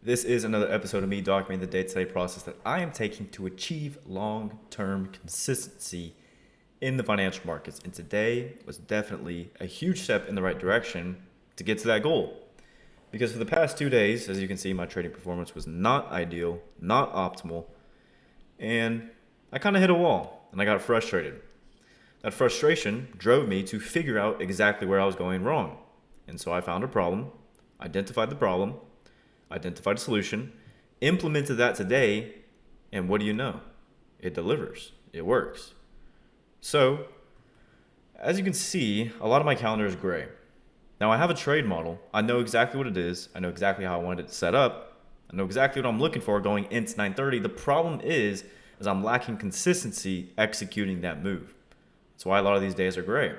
This is another episode of me documenting the day-to-day process that I am taking to achieve long-term consistency in the financial markets. And today was definitely a huge step in the right direction to get to that goal. Because for the past 2 days, as you can see, my trading performance was not ideal, not optimal, and I kind of hit a wall and I got frustrated. That frustration drove me to figure out exactly where I was going wrong. And so I found a problem, problem, identified a solution, implemented that today, and what do you know? It delivers. It works. So, as you can see, a lot of my calendar is gray. Now I have a trade model. I know exactly what it is. I know exactly how I want it set up. I know exactly what I'm looking for going into 9:30. The problem is I'm lacking consistency executing that move. That's why a lot of these days are gray.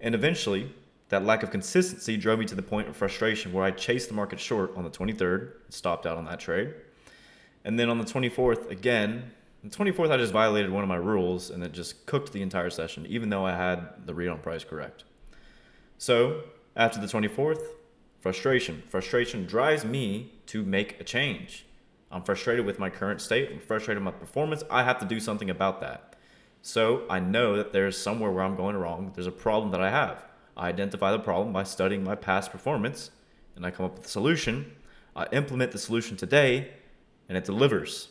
And eventually, that lack of consistency drove me to the point of frustration where I chased the market short on the 23rd, stopped out on that trade. And then on the 24th, again, the 24th, I just violated one of my rules and it just cooked the entire session, even though I had the read on price correct. So after the 24th, frustration. Frustration drives me to make a change. I'm frustrated with my current state. I'm frustrated with my performance. I have to do something about that. So I know that there's somewhere where I'm going wrong. There's a problem that I have. I identify the problem by studying my past performance and I come up with a solution. I implement the solution today and it delivers.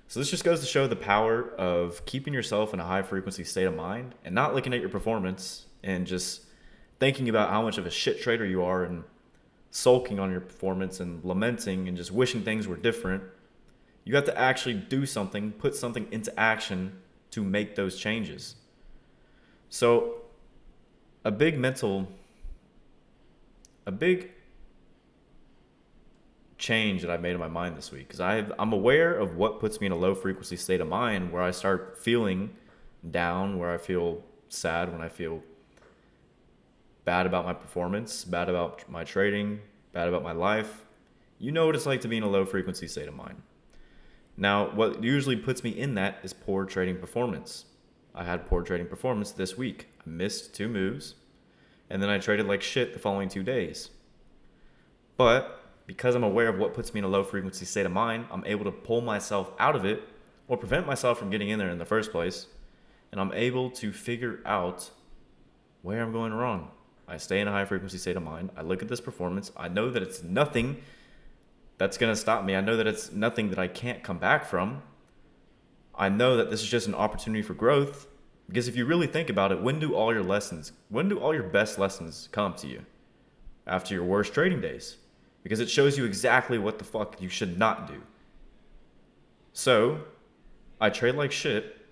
So this just goes to show the power of keeping yourself in a high frequency state of mind and not looking at your performance and just thinking about how much of a shit trader you are and sulking on your performance and lamenting and just wishing things were different. You have to actually do something, put something into action to make those changes. So a big change that I made in my mind this week because I'm aware of what puts me in a low frequency state of mind where I start feeling down, where I feel sad, when I feel bad about my performance, bad about my trading, bad about my life. You know what it's like to be in a low frequency state of mind. Now, what usually puts me in that is poor trading performance. I had poor trading performance this week. I missed 2 moves, and then I traded like shit the following 2 days. But because I'm aware of what puts me in a low frequency state of mind, I'm able to pull myself out of it or prevent myself from getting in there in the first place. And I'm able to figure out where I'm going wrong. I stay in a high frequency state of mind. I look at this performance. I know that it's nothing that's going to stop me. I know that it's nothing that I can't come back from. I know that this is just an opportunity for growth. Because if you really think about it, when do all your best lessons come to you? After your worst trading days. Because it shows you exactly what the fuck you should not do. So, I trade like shit.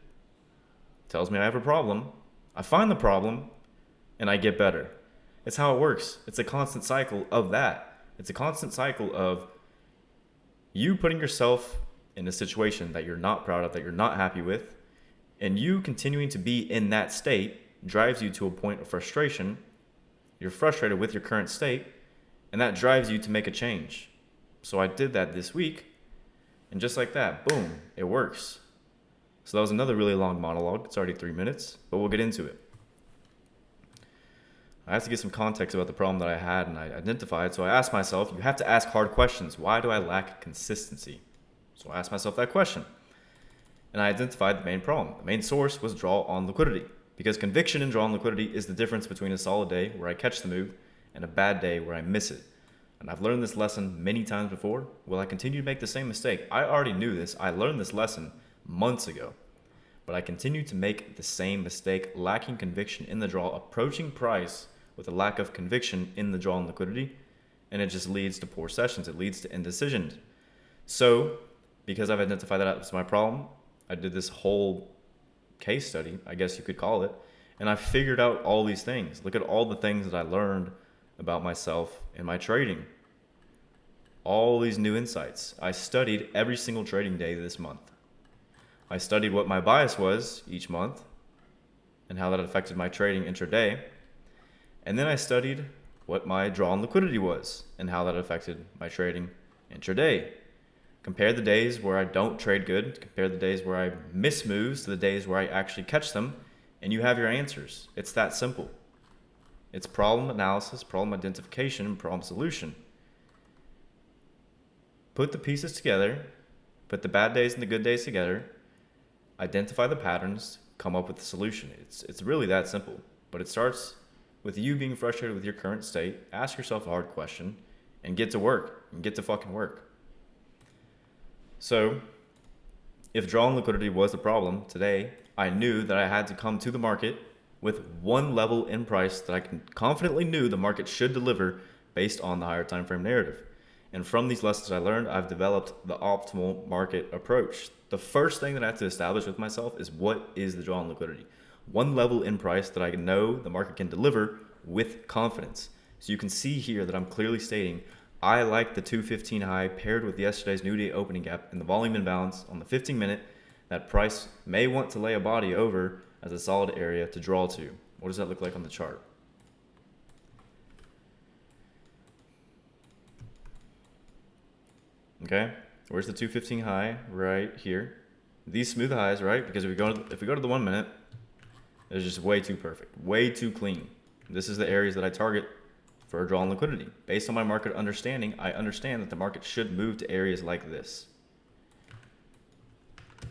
Tells me I have a problem. I find the problem, and I get better. It's how it works. It's a constant cycle of that. It's a constant cycle of you putting yourself in a situation that you're not proud of, that you're not happy with, and you continuing to be in that state drives you to a point of frustration. You're frustrated with your current state, and that drives you to make a change. So I did that this week, and just like that, boom, it works. So that was another really long monologue. It's already 3 minutes, but we'll get into it. I have to get some context about the problem that I had and I identified. So I asked myself, you have to ask hard questions. Why do I lack consistency? So I asked myself that question. And I identified the main problem. The main source was draw on liquidity. Because conviction in draw on liquidity is the difference between a solid day where I catch the move and a bad day where I miss it. And I've learned this lesson many times before. Will I continue to make the same mistake? I already knew this. I learned this lesson months ago. But I continue to make the same mistake, lacking conviction in the draw, approaching price with a lack of conviction in the draw and liquidity, and it just leads to poor sessions. It leads to indecisions. So, because I've identified that as my problem, I did this whole case study, I guess you could call it, and I figured out all these things. Look at all the things that I learned about myself in my trading. All these new insights. I studied every single trading day this month. I studied what my bias was each month and how that affected my trading intraday. And then I studied what my draw on liquidity was and how that affected my trading intraday. Compare the days where I don't trade good, compare the days where I miss moves to the days where I actually catch them, and you have your answers. It's that simple. It's problem analysis, problem identification, and problem solution. Put the pieces together, put the bad days and the good days together, identify the patterns, come up with a solution. It's really that simple. But it starts with you being frustrated with your current state. Ask yourself a hard question and get to work and get to fucking work. So, if drawing liquidity was the problem today, I knew that I had to come to the market with one level in price that I confidently knew the market should deliver based on the higher time frame narrative. And from these lessons I learned, I've developed the optimal market approach. The first thing that I have to establish with myself is what is the draw on liquidity. One level in price that I know the market can deliver with confidence. So you can see here that I'm clearly stating I like the 215 high paired with yesterday's new day opening gap and the volume imbalance on the 15 minute that price may want to lay a body over as a solid area to draw to. What does that look like on the chart? Okay, where's the 215 high? Right here. These smooth highs, right? Because if we go to the 1 minute, it's just way too perfect, way too clean. This is the areas that I target for a draw on liquidity. Based on my market understanding, I understand that the market should move to areas like this.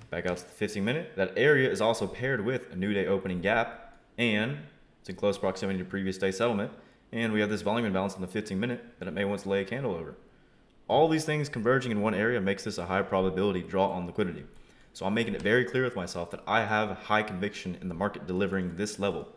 Back out to the 15 minute. That area is also paired with a new day opening gap, and it's in close proximity to previous day settlement. And we have this volume imbalance on the 15 minute that it may want to lay a candle over. All these things converging in one area makes this a high probability draw on liquidity. So I'm making it very clear with myself that I have high conviction in the market delivering this level.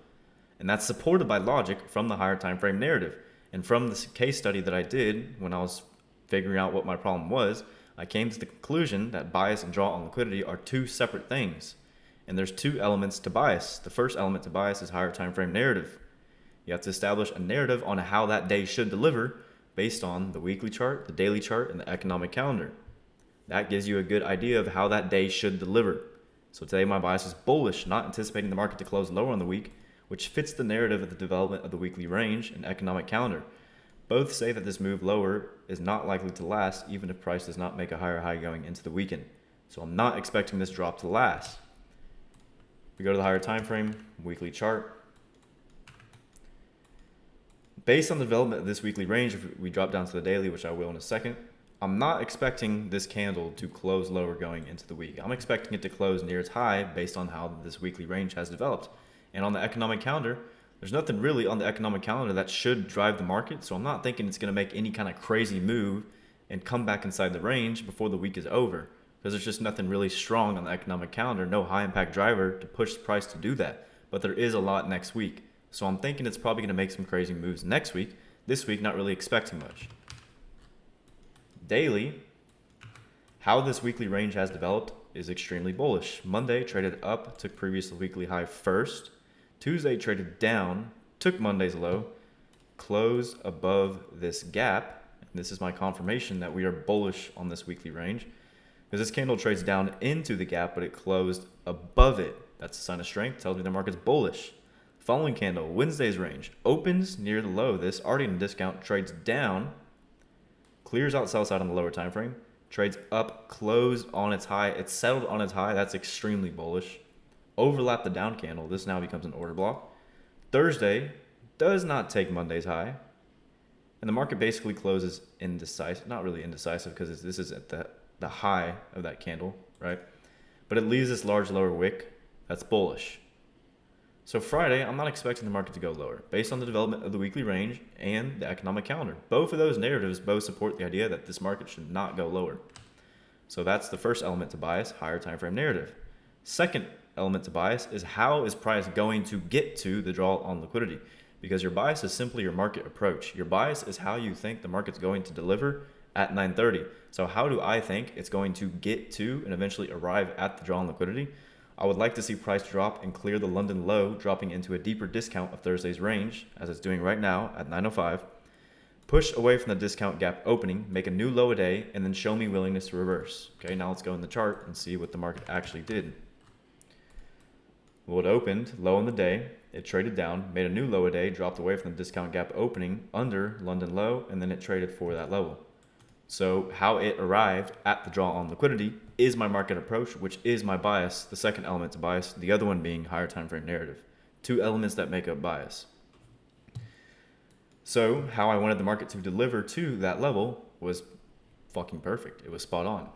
And that's supported by logic from the higher time frame narrative. And from this case study that I did when I was figuring out what my problem was, I came to the conclusion that bias and draw on liquidity are two separate things. And there's two elements to bias. The first element to bias is higher time frame narrative. You have to establish a narrative on how that day should deliver based on the weekly chart, the daily chart, and the economic calendar. That gives you a good idea of how that day should deliver. So today my bias is bullish, not anticipating the market to close lower on the week, which fits the narrative of the development of the weekly range and economic calendar. Both say that this move lower is not likely to last even if price does not make a higher high going into the weekend. So I'm not expecting this drop to last. We go to the higher time frame, weekly chart. Based on the development of this weekly range, if we drop down to the daily, which I will in a second, I'm not expecting this candle to close lower going into the week. I'm expecting it to close near its high based on how this weekly range has developed. And on the economic calendar, there's nothing really on the economic calendar that should drive the market. So I'm not thinking it's going to make any kind of crazy move and come back inside the range before the week is over. Because there's just nothing really strong on the economic calendar, no high impact driver to push the price to do that. But there is a lot next week. So I'm thinking it's probably going to make some crazy moves next week. This week, not really expecting much. Daily, how this weekly range has developed is extremely bullish. Monday traded up, took previous weekly high first. Tuesday traded down, took Monday's low, closed above this gap. And this is my confirmation that we are bullish on this weekly range because this candle trades down into the gap, but it closed above it. That's a sign of strength, tells me the market's bullish. Following candle, Wednesday's range, opens near the low. This already in a discount, trades down, clears out sell side on the lower time frame, trades up, closed on its high. It's settled on its high. That's extremely bullish. Overlap the down candle. This now becomes an order block. Thursday does not take Monday's high. And the market basically closes indecisive. Not really indecisive because this is at the high of that candle, right? But it leaves this large lower wick. That's bullish. So Friday, I'm not expecting the market to go lower based on the development of the weekly range and the economic calendar. Both of those narratives both support the idea that this market should not go lower. So that's the first element to bias, higher time frame narrative. Second element to bias is how is price going to get to the draw on liquidity? Because your bias is simply your market approach. Your bias is how you think the market's going to deliver at 9:30. So how do I think it's going to get to and eventually arrive at the draw on liquidity? I would like to see price drop and clear the London low, dropping into a deeper discount of Thursday's range, as it's doing right now at 9:05. Push away from the discount gap opening, make a new low a day, and then show me willingness to reverse. Okay, now let's go in the chart and see what the market actually did. Well, it opened low in the day, it traded down, made a new low a day, dropped away from the discount gap opening under London low, and then it traded for that level. So how it arrived at the draw on liquidity is my market approach, which is my bias, the second element to bias, the other one being higher time frame narrative. Two elements that make up bias. So how I wanted the market to deliver to that level was fucking perfect. It was spot on.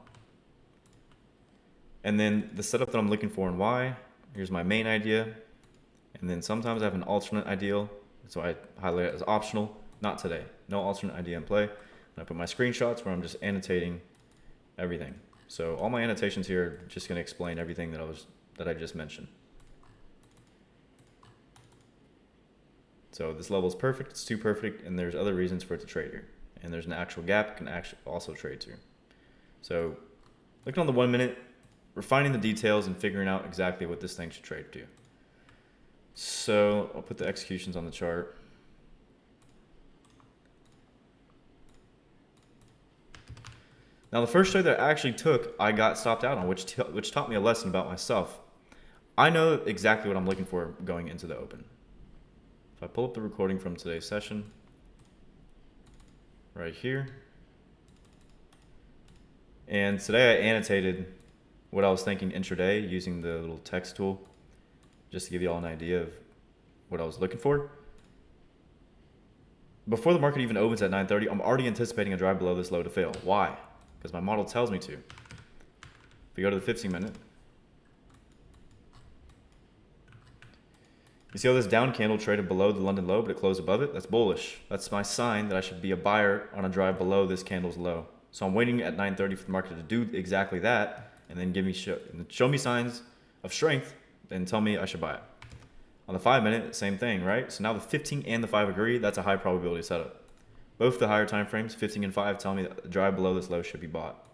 And then the setup that I'm looking for and why, here's my main idea. And then sometimes I have an alternate ideal. So I highlight it as optional. Not today. No alternate idea in play. And I put my screenshots where I'm just annotating everything. So all my annotations here are just going to explain everything that I just mentioned. So this level is perfect. It's too perfect, and there's other reasons for it to trade here. And there's an actual gap it can actually also trade to. So looking on the 1 minute, refining the details and figuring out exactly what this thing should trade to. So I'll put the executions on the chart. Now the first trade that I actually took, I got stopped out on, which taught me a lesson about myself. I know exactly what I'm looking for going into the open. If I pull up the recording from today's session, right here, and today I annotated what I was thinking intraday using the little text tool, just to give you all an idea of what I was looking for. Before the market even opens at 9:30, I'm already anticipating a drive below this low to fail. Why? Because my model tells me to. If we go to the 15 minute, you see how this down candle traded below the London low, but it closed above it? That's bullish. That's my sign that I should be a buyer on a drive below this candle's low. So I'm waiting at 9:30 for the market to do exactly that, and then show me signs of strength, and tell me I should buy it. On the 5 minute, same thing, right? So now the 15 and the 5 agree. That's a high probability setup. Both the higher time frames, 15 and 5, tell me that the drive below this low should be bought.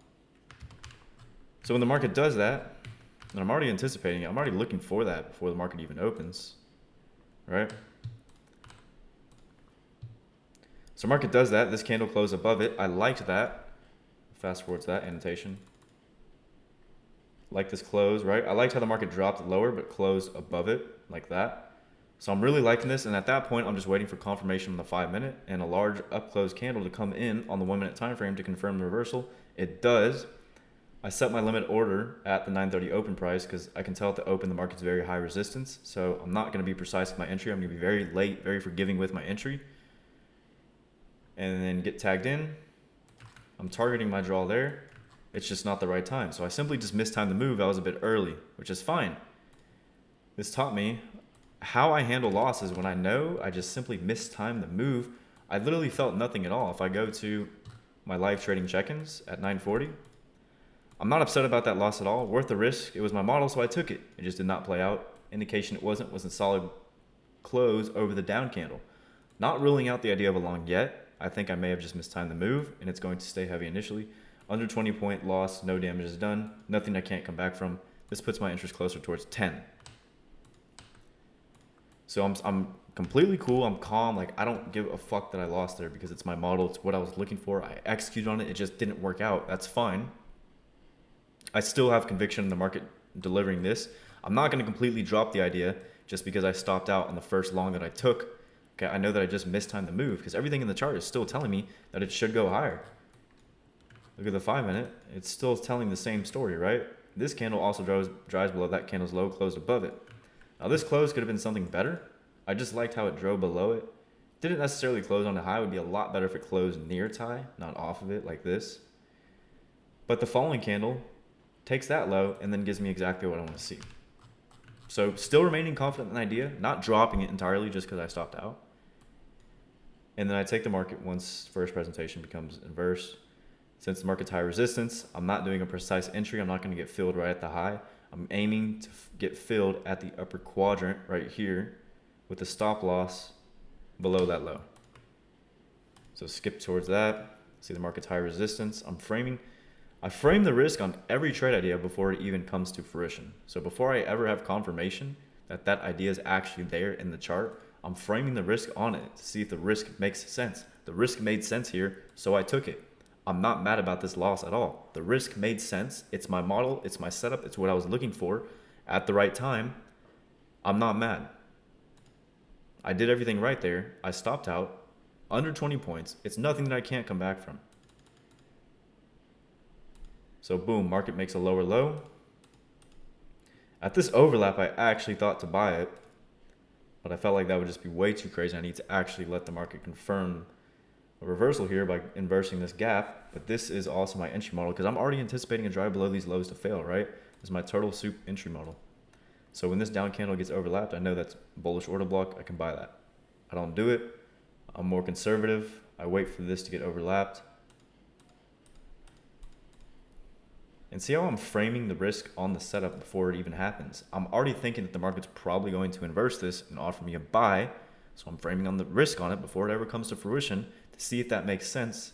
So when the market does that, and I'm already anticipating it, I'm already looking for that before the market even opens, right? So market does that. This candle closed above it. I liked that. Fast forward to that annotation. Like this close, right? I liked how the market dropped lower but closed above it like that. So I'm really liking this, and at that point I'm just waiting for confirmation on the 5 minute and a large up close candle to come in on the 1 minute time frame to confirm the reversal. It does. I set my limit order at the 9:30 open price because I can tell at the open the market's very high resistance. So I'm not going to be precise with my entry. I'm going to be very late, very forgiving with my entry, and then get tagged in. I'm targeting my draw there. It's just not the right time. So I simply just mistimed the move. I was a bit early, which is fine. This taught me how I handle losses when I know I just simply mistimed the move. I literally felt nothing at all. If I go to my live trading check-ins at 9:40, I'm not upset about that loss at all. Worth the risk. It was my model, so I took it. It just did not play out. Indication it wasn't was a solid close over the down candle. Not ruling out the idea of a long yet. I think I may have just mistimed the move, and it's going to stay heavy initially. Under 20 point loss, no damage is done. Nothing I can't come back from. This puts my interest closer towards 10. So I'm completely cool. I'm calm. Like, I don't give a fuck that I lost there because it's my model. It's what I was looking for. I executed on it. It just didn't work out. That's fine. I still have conviction in the market delivering this. I'm not going to completely drop the idea just because I stopped out on the first long that I took. Okay, I know that I just mistimed the move because everything in the chart is still telling me that it should go higher. Look at the 5 minute. It's still telling the same story, right? This candle also drives below that candle's low, closed above it. Now this close could have been something better. I just liked how it drove below it. Didn't necessarily close on the high. It would be a lot better if it closed near its high, not off of it like this. But the following candle takes that low and then gives me exactly what I want to see. So still remaining confident in the idea, not dropping it entirely just because I stopped out. And then I take the market once first presentation becomes inverse. Since the market's high resistance, I'm not doing a precise entry. I'm not going to get filled right at the high. I'm aiming to get filled at the upper quadrant right here with a stop loss below that low. So skip towards that. See the market's high resistance. I frame the risk on every trade idea before it even comes to fruition. So before I ever have confirmation that that idea is actually there in the chart, I'm framing the risk on it to see if the risk makes sense. The risk made sense here, so I took it. I'm not mad about this loss at all. The risk made sense. It's my model. It's my setup. It's what I was looking for at the right time. I'm not mad. I did everything right there. I stopped out under 20 points. It's nothing that I can't come back from. So boom, market makes a lower low. At this overlap, I actually thought to buy it, but I felt like that would just be way too crazy. I need to actually let the market confirm a reversal here by inversing this gap, but this is also my entry model because I'm already anticipating a drive below these lows to fail, right? This is my turtle soup entry model. So when this down candle gets overlapped, I know that's bullish order block. I can buy that. I don't do it. I'm more conservative. I wait for this to get overlapped. And see how I'm framing the risk on the setup before it even happens. I'm already thinking that the market's probably going to inverse this and offer me a buy. So I'm framing on the risk on it before it ever comes to fruition to see if that makes sense.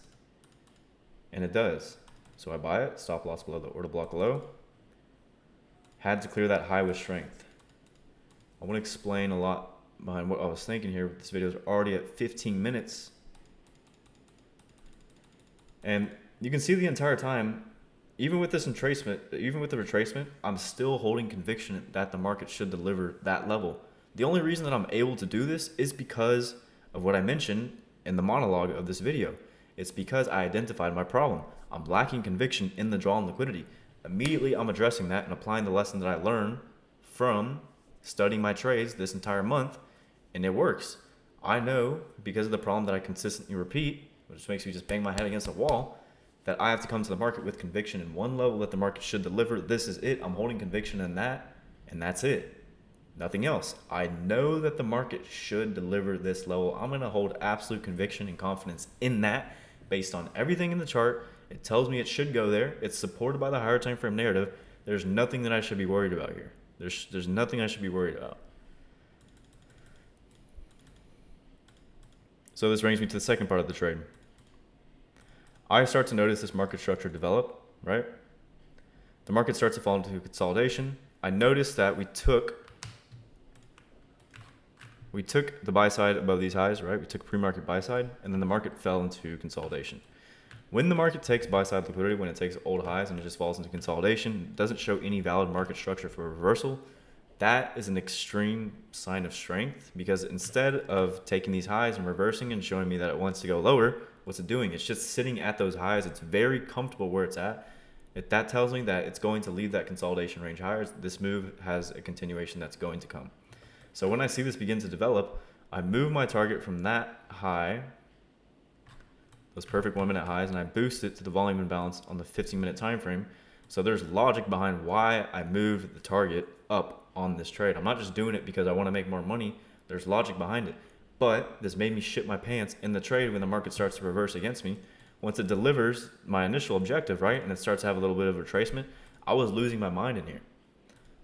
And it does. So I buy it, stop loss below the order block low. Had to clear that high with strength. I want to explain a lot behind what I was thinking here. This video is already at 15 minutes. And you can see the entire time, even with this retracement, even with the retracement, I'm still holding conviction that the market should deliver that level. The only reason that I'm able to do this is because of what I mentioned in the monologue of this video. It's because I identified my problem. I'm lacking conviction in the draw and liquidity. Immediately, I'm addressing that and applying the lesson that I learned from studying my trades this entire month, and it works. I know because of the problem that I consistently repeat, which makes me just bang my head against a wall, that I have to come to the market with conviction in one level that the market should deliver. This is it. I'm holding conviction in that, and that's it. Nothing else. I know that the market should deliver this level. I'm going to hold absolute conviction and confidence in that based on everything in the chart. It tells me it should go there. It's supported by the higher time frame narrative. There's nothing that I should be worried about here. There's nothing I should be worried about. So this brings me to the second part of the trade. I start to notice this market structure develop, right? The market starts to fall into consolidation. I noticed that we took the buy side above these highs, right? We took pre-market buy side, and then the market fell into consolidation. When the market takes buy side liquidity, when it takes old highs and it just falls into consolidation, doesn't show any valid market structure for a reversal, that is an extreme sign of strength, because instead of taking these highs and reversing and showing me that it wants to go lower, what's it doing? It's just sitting at those highs. It's very comfortable where it's at. If that tells me that it's going to leave that consolidation range higher, this move has a continuation that's going to come. So when I see this begin to develop, I move my target from that high, those perfect 1 minute highs, and I boost it to the volume imbalance on the 15-minute time frame. So there's logic behind why I moved the target up on this trade. I'm not just doing it because I want to make more money. There's logic behind it. But this made me shit my pants in the trade when the market starts to reverse against me. Once it delivers my initial objective, right, and it starts to have a little bit of retracement, I was losing my mind in here.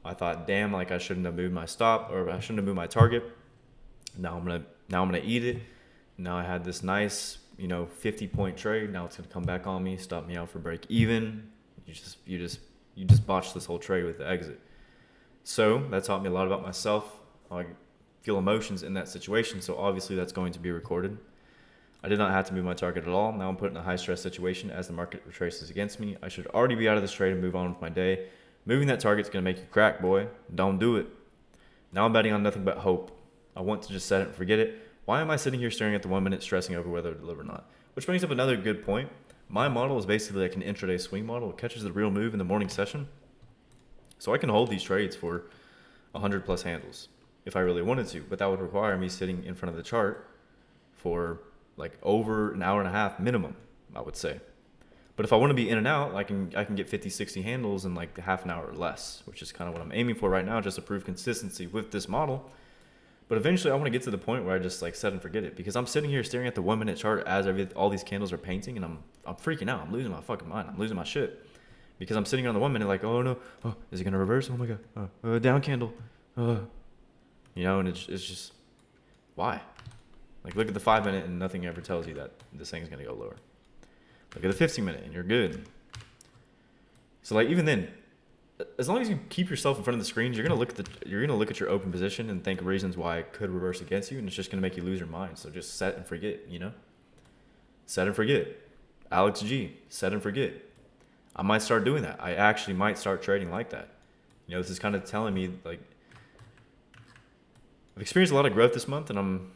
I thought, damn, like I shouldn't have moved my stop, or I shouldn't have moved my target. Now I'm gonna eat it. Now I had this nice, 50-point trade. Now it's gonna come back on me, stop me out for break even. You just botched this whole trade with the exit. So that taught me a lot about myself. I feel emotions in that situation, so obviously that's going to be recorded. I did not have to move my target at all. Now I'm put in a high stress situation as the market retraces against me. I should already be out of this trade and move on with my day. Moving that target is going to make you crack, boy. Don't do it. Now I'm betting on nothing but hope. I want to just set it and forget it. Why am I sitting here staring at the 1 minute stressing over whether to deliver or not? Which brings up another good point. My model is basically like an intraday swing model. It catches the real move in the morning session. So I can hold these trades for 100 plus handles if I really wanted to, but that would require me sitting in front of the chart for like over an hour and a half minimum, I would say. But if I want to be in and out, I can get 50, 60 handles in like half an hour or less, which is kind of what I'm aiming for right now, just to prove consistency with this model. But eventually I want to get to the point where I just like set and forget it, because I'm sitting here staring at the 1 minute chart as all these candles are painting, and I'm freaking out. I'm losing my fucking mind. I'm losing my shit, because I'm sitting on the 1 minute like, oh no, oh, is it going to reverse? Oh my God, down candle. And it's just, why? Like, look at the 5 minute and nothing ever tells you that this thing's going to go lower. Look at the 15 minute and you're good. So like, even then, as long as you keep yourself in front of the screens, you're gonna look at your open position and think of reasons why it could reverse against you, and it's just gonna make you lose your mind. So just set and forget, Set and forget. Alex G, set and forget. I might start doing that. I actually might start trading like that. This is kind of telling me, like, I've experienced a lot of growth this month, and I'm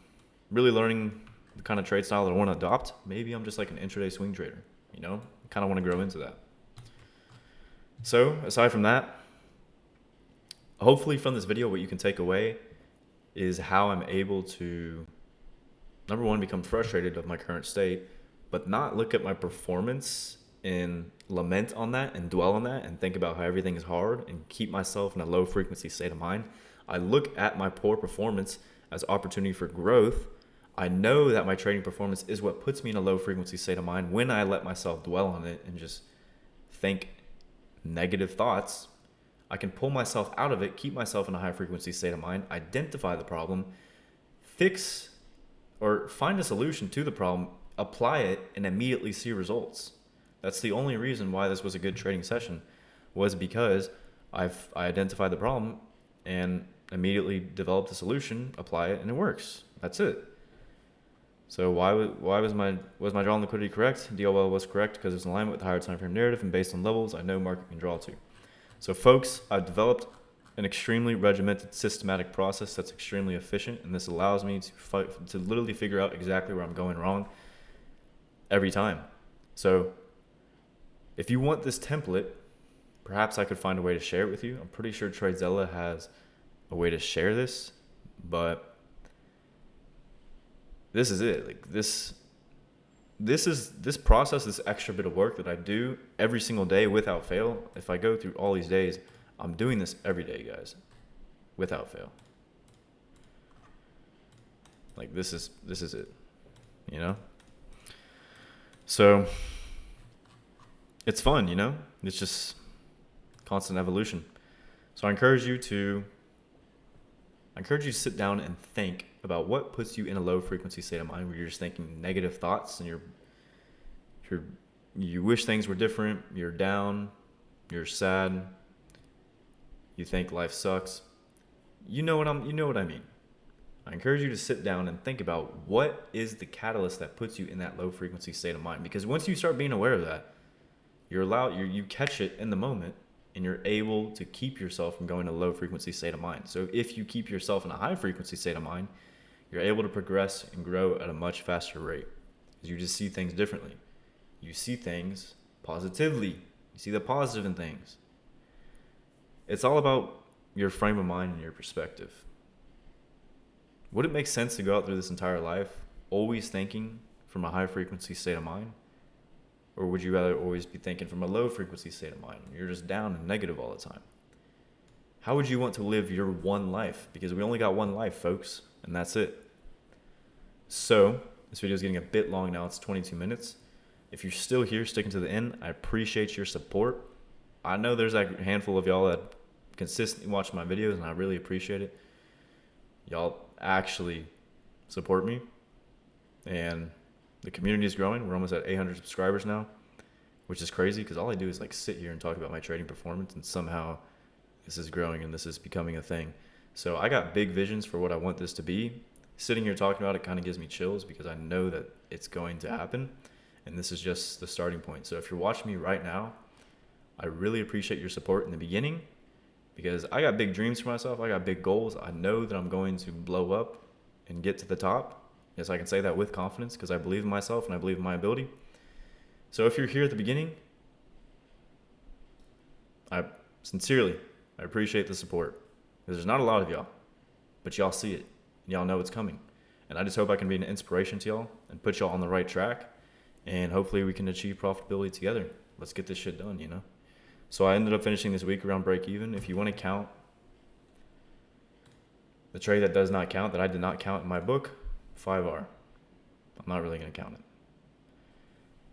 really learning the kind of trade style that I want to adopt. Maybe I'm just like an intraday swing trader, I kind of want to grow into that. So aside from that, hopefully from this video, what you can take away is how I'm able to, number one, become frustrated of my current state, but not look at my performance and lament on that and dwell on that and think about how everything is hard and keep myself in a low frequency state of mind. I look at my poor performance as opportunity for growth. I know that my trading performance is what puts me in a low frequency state of mind when I let myself dwell on it and just think negative thoughts. I can pull myself out of it, keep myself in a high frequency state of mind, identify the problem, fix or find a solution to the problem, apply it, and immediately see results. That's the only reason why this was a good trading session, was because I identified the problem and immediately developed a solution, apply it, and it works. That's it. So why was my draw on liquidity correct? DLL was correct because it's in alignment with the higher time frame narrative and based on levels I know market can draw to. So folks, I've developed an extremely regimented, systematic process that's extremely efficient, and this allows me to literally figure out exactly where I'm going wrong every time. So if you want this template, perhaps I could find a way to share it with you. I'm pretty sure Tradezilla has a way to share this, but this is it. Like this process, this extra bit of work that I do every single day without fail. If I go through all these days, I'm doing this every day, guys, without fail. Like this is it, you know? So it's fun, you know? It's just constant evolution. So I encourage you to sit down and think about what puts you in a low frequency state of mind where you're just thinking negative thoughts and you wish things were different, you're down, you're sad, you think life sucks. You know what I mean. I encourage you to sit down and think about what is the catalyst that puts you in that low frequency state of mind, because once you start being aware of that, you catch it in the moment, and you're able to keep yourself from going to a low frequency state of mind. So if you keep yourself in a high frequency state of mind, you're able to progress and grow at a much faster rate, because you just see things differently. You see things positively. You see the positive in things. It's all about your frame of mind and your perspective. Would it make sense to go out through this entire life always thinking from a high frequency state of mind? Or would you rather always be thinking from a low frequency state of mind? You're just down and negative all the time. How would you want to live your one life? Because we only got one life, folks, and that's it. So this video is getting a bit long now. It's 22 minutes. If you're still here, sticking to the end, I appreciate your support. I know there's a handful of y'all that consistently watch my videos, and I really appreciate it. Y'all actually support me, and the community is growing. We're almost at 800 subscribers now, which is crazy because all I do is like sit here and talk about my trading performance, and somehow this is growing and this is becoming a thing. So I got big visions for what I want this to be. Sitting here talking about it kind of gives me chills because I know that it's going to happen, and this is just the starting point. So if you're watching me right now, I really appreciate your support in the beginning, because I got big dreams for myself. I got big goals. I know that I'm going to blow up and get to the top. Yes, I can say that with confidence because I believe in myself and I believe in my ability. So if you're here at the beginning, I appreciate the support, because there's not a lot of y'all, but y'all see it. Y'all know it's coming. And I just hope I can be an inspiration to y'all and put y'all on the right track, and hopefully we can achieve profitability together. Let's get this shit done, you know? So I ended up finishing this week around break even. If you want to count the trade that does not count, that I did not count in my book, 5R. I'm not really going to count it.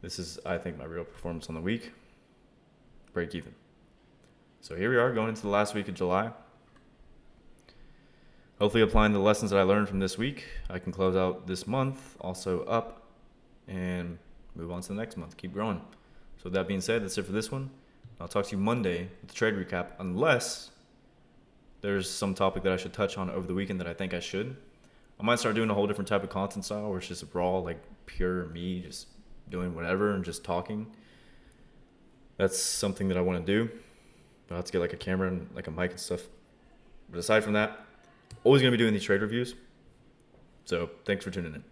This is, I think, my real performance on the week. Break even. So here we are going into the last week of July. Hopefully applying the lessons that I learned from this week, I can close out this month also up and move on to the next month. Keep growing. So with that being said, that's it for this one. I'll talk to you Monday with the trade recap, unless there's some topic that I should touch on over the weekend that I think I should. I might start doing a whole different type of content style where it's just raw, like pure me, just doing whatever and just talking. That's something that I want to do. I'll have to get like a camera and like a mic and stuff. But aside from that, always going to be doing these trade reviews. So thanks for tuning in.